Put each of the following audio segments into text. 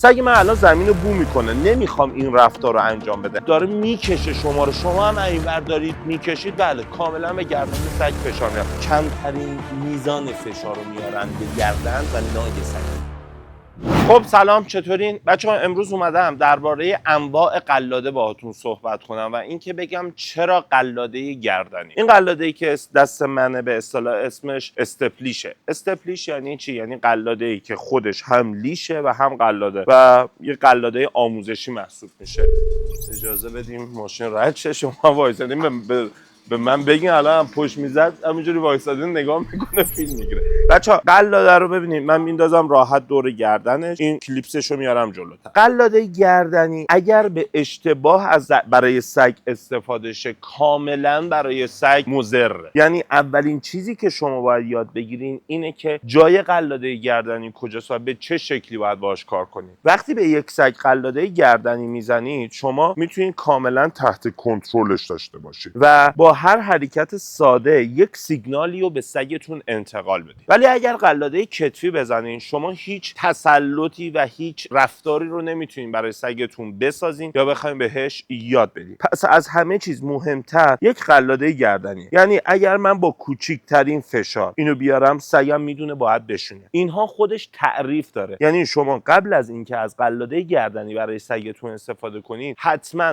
سگ من الان زمین رو بو میکنه، نمیخوام این رفتار رو انجام بده، داره میکشه شما رو، شما هم اینور دارید میکشید، بله کاملا به گردن سگ فشار میاد. کمترین میزان فشار رو میارن به گردن و نای سگ. خب سلام، چطورین بچه‌ها؟ امروز اومدم درباره انواع قلاده باهاتون صحبت کنم و اینکه بگم چرا قلاده گردنی. این قلاده‌ای که دست منه به اصطلاح اسمش استپلیشه. استپلیش یعنی چی؟ یعنی قلاده‌ای که خودش هم لیشه و هم قلاده و یه قلاده آموزشی محسوب میشه. اجازه بدیم ماشین رد شه، شما وایسادین به من بگین الان پشت میزد همینجوری وایسادین نگاه میکنه فیلم میگیره. بچه‌ها قلاده رو ببینید، من میندازم راحت دور گردنش، این کلیپسشو میارم جلوتر. قلاده گردنی اگر به اشتباه برای سگ استفاده شه کاملا برای سگ مضره. یعنی اولین چیزی که شما باید یاد بگیرین اینه که جای قلاده گردنی کجاست و به چه شکلی باید باهاش کار کنید. وقتی به یک سگ قلاده گردنی میزنید شما میتونید کاملا تحت کنترلش داشته باشید و با هر حرکت ساده یک سیگنالی رو به سگتون انتقال بدید. ولی اگر قلاده کتفی بزنین شما هیچ تسلطی و هیچ رفتاری رو نمیتونین برای سگتون بسازین یا بخواید بهش یاد بدین. پس از همه چیز مهمتر یک قلاده گردنی. یعنی اگر من با کوچکترین فشار اینو بیارم سگم میدونه باید بشونه. اینها خودش تعریف داره. یعنی شما قبل از اینکه از قلاده گردنی برای سگتون استفاده کنید حتما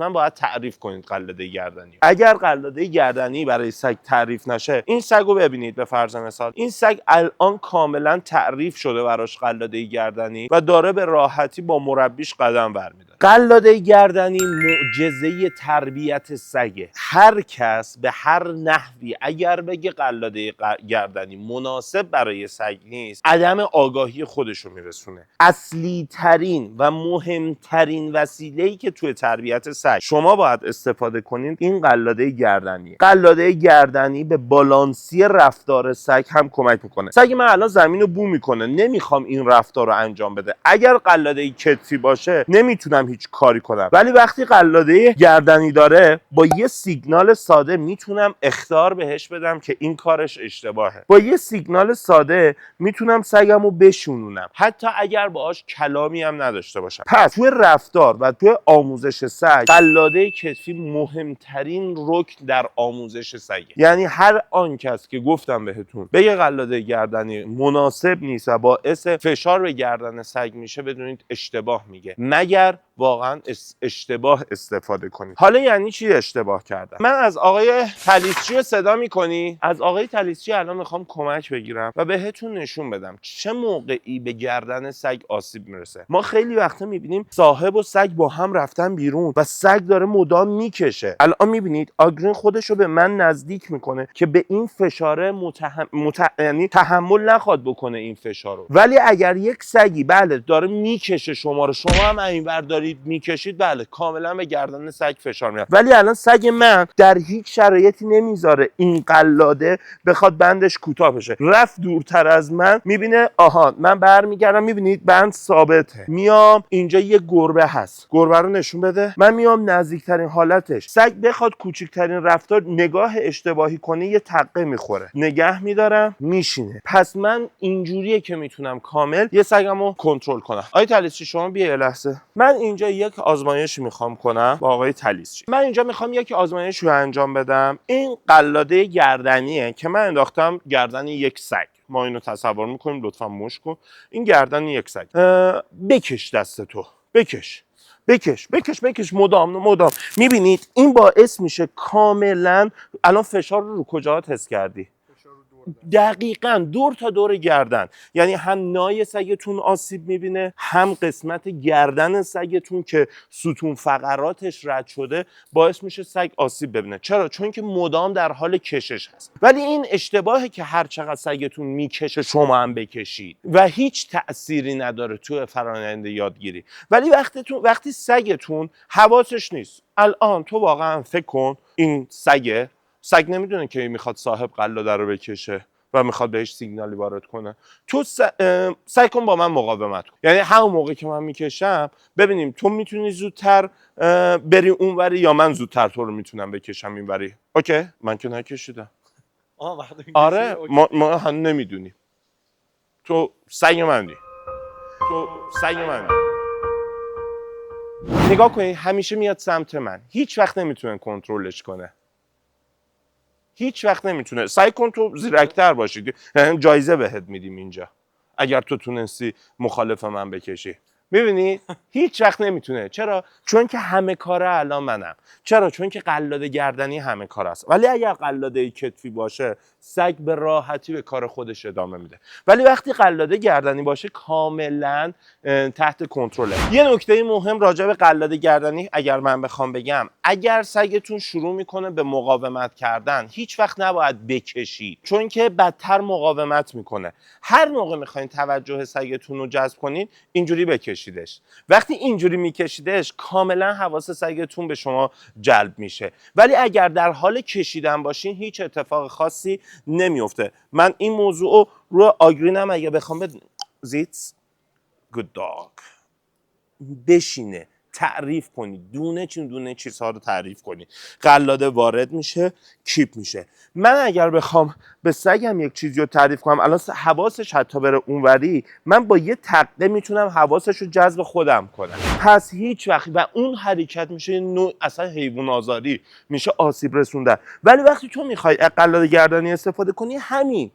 باید تعریف کنید قلاده گردنی. اگر قلاده گردنی برای سگ تعریف نشه، این سگو ببینید به فرض مثال این سگ الان کاملا تعریف شده براش قلاده گردنی و داره به راحتی با مربیش قدم برمی‌داره. قلاده گردنی معجزه تربیت سگه. هر کس به هر نحوی اگر بگه قلاده گردنی مناسب برای سگ نیست، عدم آگاهی خودشو میرسونه. اصلی ترین و مهمترین وسیله‌ای که توی تربیت سگ شما باید استفاده کنید این قلاده گردنیه. قلاده گردنی به بالانسی رفتار سگ هم کمک میکنه. سگ من الان زمین رو بو میکنه، نمیخوام این رفتار رو انجام بده. اگر قلاده کتفی باشه نمیتونم هیچ کاری کنم، ولی وقتی قلاده گردنی داره با یه سیگنال ساده میتونم اخطار بهش بدم که این کارش اشتباهه. با یه سیگنال ساده میتونم سگمو بشونونم حتی اگر باهاش کلامی هم نداشته باشم. پس توی رفتار و توی آموزش سگ قلاده کتفی مهمترین رکن در آموزش سگه. یعنی هر آن کس که گفتم بهتون بگه قلاده گردنی مناسب نیست و باعث فشار به گردن سگ میشه، بدونید اشتباه میگه، مگر واقعا اشتباه استفاده کنید. حالا یعنی چی اشتباه کردم؟ من از آقای تلیسچی صدا میکنی؟ از آقای تلیسچی الان میخوام کمک بگیرم و بهتون نشون بدم چه موقعی به گردن سگ آسیب میرسه. ما خیلی وقتا میبینیم صاحب و سگ با هم رفتن بیرون و سگ داره مدام میکشه. الان میبینید آگرین خودشو به من نزدیک میکنه که به این فشاره یعنی تحمل نخواد بکنه این فشار رو. ولی اگر یک سگی بله داره میکشه شما رو، شما هم اینور دارید میکشید، بله کاملا به گردن سگ فشار میاد. ولی الان سگ من در هیچ شرایطی نمیذاره این قلاده بخواد بندش کوتاه بشه. رفت دورتر از من، میبینه آها من برمیگردم، میبینید بند ثابته، میام اینجا یه گربه هست، گربه رو نشون بده، من میام نزدیکترین حالتش. سگ بخواد کوچکترین رفتار نگاه اشتباهی کنه یه تقه میخوره، نگه میدارم میشینه. پس من اینجوریه که میتونم کامل یه سگمو کنترل کنم. آقای تلیسچی شما بیا یه لحظه، من اینجا یک آزمایش میخوام کنم با آقای تلیسچی. من اینجا میخوام یک آزمایش رو انجام بدم. این قلاده گردنیه که من انداختم گردن یک سگ. ما اینو تصور میکنیم، لطفا مشت کن. این گردن یک سگ. بکش دستتو، بکش مدام. میبینید این باعث میشه کاملا الان فشار رو کجاها حس کردی؟ دقیقاً دور تا دور گردن. یعنی هم نای سگتون آسیب میبینه، هم قسمت گردن سگتون که ستون فقراتش رد شده باعث میشه سگ آسیب ببینه. چرا؟ چون که مدام در حال کشش هست. ولی این اشتباهه که هر چقدر سگتون میکشه شما هم بکشید و هیچ تأثیری نداره تو فرآیند یادگیری. ولی وقتی سگتون حواسش نیست، الان تو واقعا فکر کن این سگ نمیدونه که میخواد صاحب قلاده رو بکشه و میخواد بهش سیگنالی وارد کنه. تو سعی کن با من مقاومت کن. یعنی همون موقع که من میکشم ببینیم تو میتونی زودتر بری اونوری یا من زودتر تو رو میتونم بکشم اینوری. اوکی؟ من که نکشیدم. آره ما هم نمیدونیم. تو سگ منی. تو سگ من. نگاه کنید همیشه میاد سمت من، هیچ وقت نمیتونه کنترلش کنه، هیچ وقت نمیتونه. سعی کن تو زیرکتر باشی، جایزه بهت میدیم اینجا اگر تو تونستی مخالف من بکشی. میبینی هیچ وقت نمیتونه. چرا؟ چون که همه کاره الان منم. چرا؟ چون که قلاده گردنی همه کار است. ولی اگر قلاده کتفی باشه سگ به راحتی به کار خودش ادامه میده. ولی وقتی قلاده گردنی باشه کاملا تحت کنترله. یه نکته مهم راجع به قلاده گردنی اگر من بخوام بگم، اگر سگتون شروع میکنه به مقاومت کردن هیچ وقت نباید بکشید، چون که بدتر مقاومت میکنه. هر موقع میخواین توجه سگتون رو جذب کنین اینجوری بکشیدش. وقتی اینجوری میکشیدش کاملا حواس سگتون به شما جلب میشه. ولی اگر در حال کشیدن باشین هیچ اتفاق خاصی نمیفته. من این موضوع رو آگرینم اگه بخوام زیتس گود داگ بشینه تعریف کنید، دونه چیزها رو تعریف کنید. قلاده وارد میشه، کیپ میشه. من اگر بخوام به سگم یک چیزی رو تعریف کنم الان حواسش حتی بره اونوری، من با یه تقه میتونم حواسش رو جذب خودم کنم. پس هیچ وقت و اون حرکت میشه نوع اصلا حیوان آزاری، میشه آسیب رسوندن. ولی وقتی تو میخوای قلاده گردنی استفاده کنی همین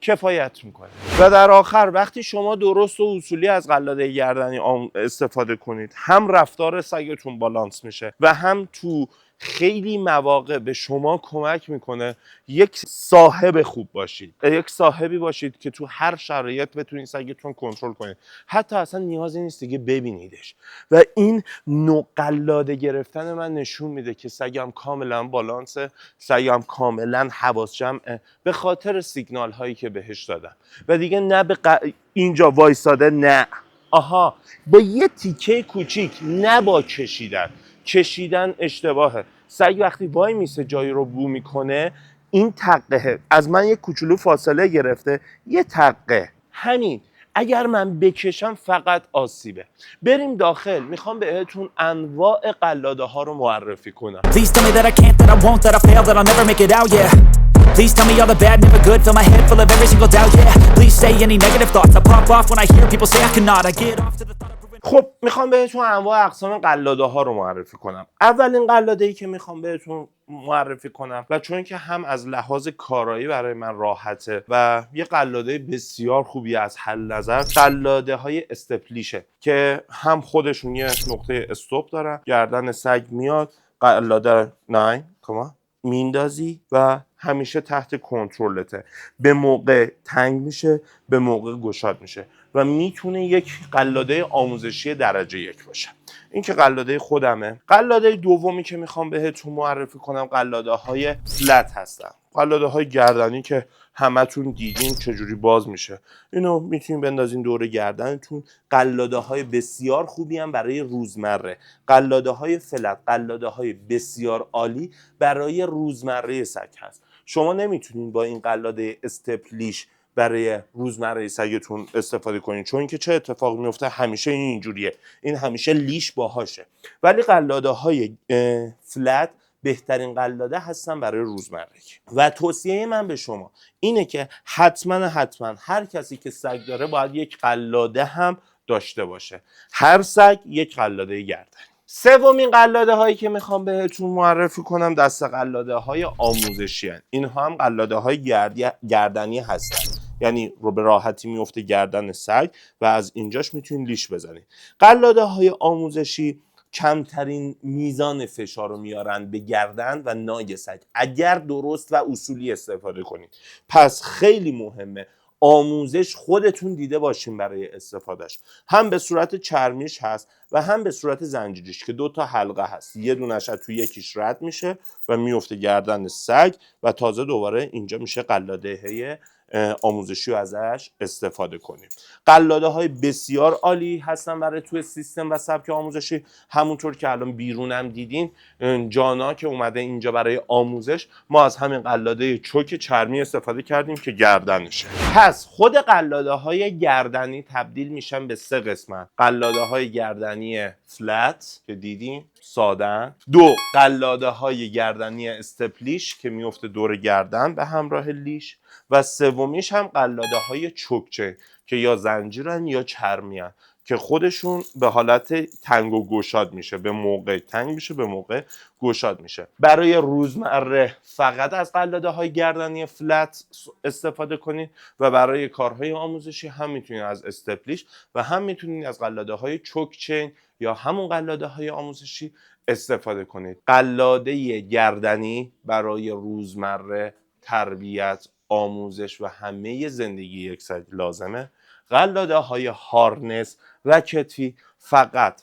کفایت میکنه. و در آخر وقتی شما درست و اصولی از قلاده گردنی استفاده کنید، هم رفتار سگتون بالانس میشه و هم تو خیلی مواقع به شما کمک میکنه یک صاحب خوب باشید، یک صاحبی باشید که تو هر شرایط بتونید سگتون کنترل کنید. حتی اصلا نیازی نیست دیگه ببینیدش. و این نوع قلاده گرفتن من نشون میده که سگم کاملا بالانسه، سگم کاملا حواس جمعه به خاطر سیگنال هایی که بهش دادم. و دیگه نه اینجا وایساده، نه آها با یه تیکه کوچیک، نه با کشیدن اشتباهه. سگ وقتی وای میسه جایی رو بو میکنه این تقه از من یک کوچولو فاصله گرفته، یه تقه همین. اگر من بکشم فقط آسیبه. بریم داخل، میخوام بهتون انواع قلاده ها رو معرفی کنم. Please tell me that I can't, that I won't, that I fail, that I'll never make it out, yeah. Please tell me all the bad, never good, fill my head full of every single doubt, yeah. Please say any negative thoughts, I pop off when I hear people say I cannot, I get off to the thought of proving. خب میخوام بهتون انواع اقسام قلاده ها رو معرفی کنم. اولین قلاده ای که میخوام بهتون معرفی کنم و چون که هم از لحاظ کارایی برای من راحته و یه قلاده بسیار خوبی از هر نظر، قلاده های استپلیشه که هم خودشون یه نقطه استوب دارن، گردن سگ میاد، قلاده 9 میندازی و همیشه تحت کنترلته. به موقع تنگ میشه، به موقع گشاد میشه و میتونه یک قلاده آموزشی درجه 1 باشه. این که قلاده خودمه. قلاده دومی که میخوام بهتون معرفی کنم قلاده های فلت هستن. قلاده های گردنی که همتون دیدین چجوری باز میشه. اینو میتونین بندازین دور گردنتون. قلاده های بسیار خوبی هم برای روزمره. قلاده های فلت، قلاده های بسیار عالی برای روزمره سگ هست. شما نمیتونین با این قلاده استپلیش برای روزمره سگتون استفاده کنین، چون که چه اتفاقی میفته همیشه اینجوریه، این همیشه لیش باهاشه. ولی قلاده های فلت بهترین قلاده هستن برای روزمرگی. و توصیه من به شما اینه که حتما هر کسی که سگ داره باید یک قلاده هم داشته باشه. هر سگ یک قلاده گردنی. سومین قلاده هایی که میخوام بهتون معرفی کنم دسته قلاده های آموزشی هستند. اینها هم قلاده های گردنی هستن، یعنی رو به راحتی میفته گردن سگ و از اینجاش میتونید لیش بزنید. قلاده های آموزشی کمترین میزان فشار رو میارن به گردن و نای سگ اگر درست و اصولی استفاده کنید. پس خیلی مهمه آموزش خودتون دیده باشین برای استفادهش. هم به صورت چرمیش هست و هم به صورت زنجیریش که 2 تا حلقه هست. یه دونش از توی یکیش رد میشه و میفته گردن سگ و تازه دوباره اینجا میشه قلاده آموزشی رو ازش استفاده کنیم. قلاده های بسیار عالی هستن برای توی سیستم و سبک آموزشی. همونطور که الان بیرونم دیدین جانا که اومده اینجا برای آموزش، ما از همین قلاده چوک چرمی استفاده کردیم که گردنشه. پس خود قلاده های گردنی تبدیل میشن به 3 قسمت. قلاده های گردنی فلت که دیدین سادن، 2 قلاده های گردنی استپلیش که میفته دور گردن به همراه لیش، و 3 دومیش هم قلاده های چوکچین که یا زنجیرن یا چرمیان که خودشون به حالت تنگ و گشاد میشه، به موقع تنگ میشه به موقع گشاد میشه. برای روزمره فقط از قلاده های گردنی فلت استفاده کنید و برای کارهای آموزشی هم میتونید از استپلیش و هم میتونید از قلاده های چوکچین یا همون قلاده های آموزشی استفاده کنید. قلاده گردنی برای روزمره، تربیت، آموزش و همه زندگی یک سگ لازمه. قلاده های هارنس و کتفی فقط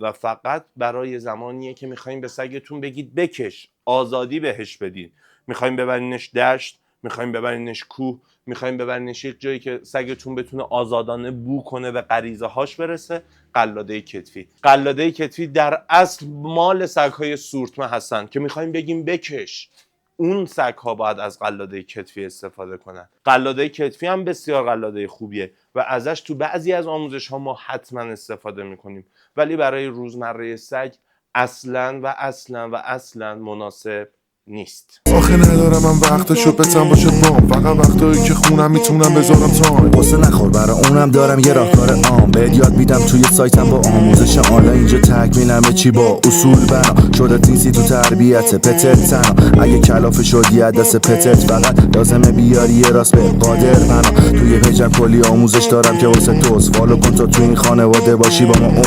و فقط برای زمانیه که میخواین به سگتون بگید بکش، آزادی بهش بدید. میخواین ببرینش دشت، میخواین ببرینش کوه، میخواین ببرینش یک جایی که سگتون بتونه آزادانه بو کنه و غریزه هاش برسه، قلاده کتفی. قلاده کتفی در اصل مال سگ‌های سورتمه هستن که میخوایم بگیم بکش. اون سگ‌ها باید از قلاده کتفی استفاده کنن. قلاده کتفی هم بسیار قلاده خوبیه و ازش تو بعضی از آموزش‌ها ما حتما استفاده میکنیم، ولی برای روزمره سگ اصلا مناسب نیست. آخه ندارم من وقتشو بتم باشه بام، فقط وقتایی که خونم میتونم بذارم تایم. قصه نخور برا اونم دارم یه راهکار عام بهت یاد میدم توی سایتم با آموزش آنلاین. اینجا تکمیلمه چی با اصول بنا شده تیزی تو تربیت پتت تنها. اگه کلافه شدی از دست پتت فقط لازمه بیاری یه راست به قادر بنا. توی پیجم کلی آموزش دارم که واسه توست، فالو کن تا تو این خانواده باشی با ما